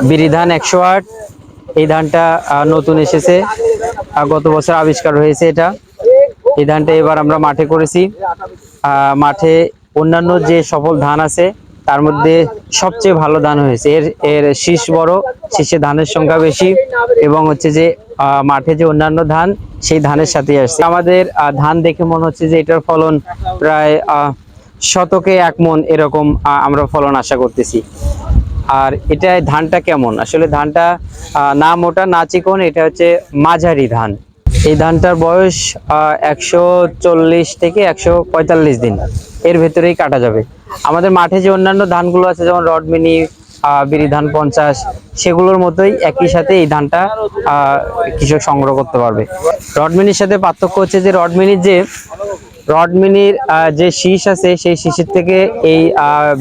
বিরিধান 108। এই ধানটা নতুন এসেছে, গত বছর আবিষ্কার হয়েছে এটা। এই ধানটা এবার আমরা মাঠে করেছি। মাঠে অন্যান্য যে সফল ধান আছে তার মধ্যে সবচেয়ে ভালো ধান হয়েছে। এর এর শীষ বড়, শীষে ধানের সংখ্যা বেশি, এবং হচ্ছে যে মাঠে যে অন্যান্য ধান সেই ধানের সাথে আসছে। আমাদের ধান দেখে মনে হচ্ছে যে এটার ফলন প্রায় শতকে 1 মণ এরকম আমরা ফলন আশা করতেছি। আর এটা ধানটা কেমন, আসলে ধানটা না মোটা না চিকন, এটা হচ্ছে মাঝারি ধান। এই ধানটার বয়স 140 থেকে 145 দিন, এর ভেতরেই কাটা যাবে। আমাদের মাঠে যে অন্যান্য ধানগুলো আছে যেমন রডমিনি, বিরিধান 50, সেগুলোর মতোই একই সাথে এই ধানটা কৃষক সংগ্রহ করতে পারবে। রডমিনির সাথে পার্থক্য হচ্ছে যে রডমিনির যে শীষ আছে সেই শীষের থেকে এই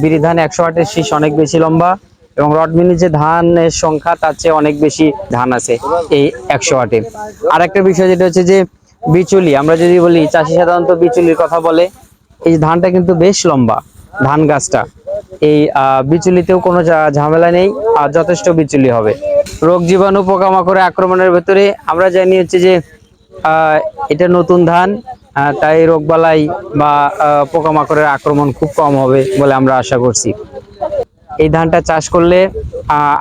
বিরিধান 108-এর শীষ অনেক বেশি লম্বা, এবং রডমিনির যে ধানের সংখ্যা তার চেয়ে অনেক বেশি ধান আছে এই 108-এ। আর একটা বিষয় যেটা হচ্ছে যে বিচুলি, আমরা যদি বলি চাষি সাধারণত বিচুলির কথা বলে, এই ধানটা কিন্তু বেশ লম্বা ধান গাছটা। এই বিচুলিতেও কোনো ঝামেলা নেই, আর যথেষ্ট বিচুলি হবে। রোগ জীবাণু পোকামাকড়ে আক্রমণের ভেতরে আমরা জানি হচ্ছে যে এটা নতুন ধান, তাই রোগবালাই বা পোকামাকড়ের আক্রমণ খুব কম হবে বলে আমরা আশা করছি। এই ধানটা চাষ করলে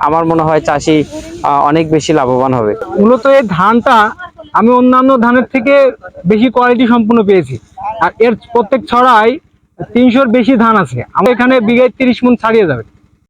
আমার মনে হয় চাষি অনেক বেশি লাভবান হবে। মূলত এই ধানটা আমি অন্যান্য ধানের থেকে বেশি কোয়ালিটি সম্পূর্ণ পেয়েছি। আর এর প্রত্যেক ছড়ায় 300-র বেশি ধান আছে। আমার এখানে বিঘায় 30 মণ ছাড়িয়ে যাবে।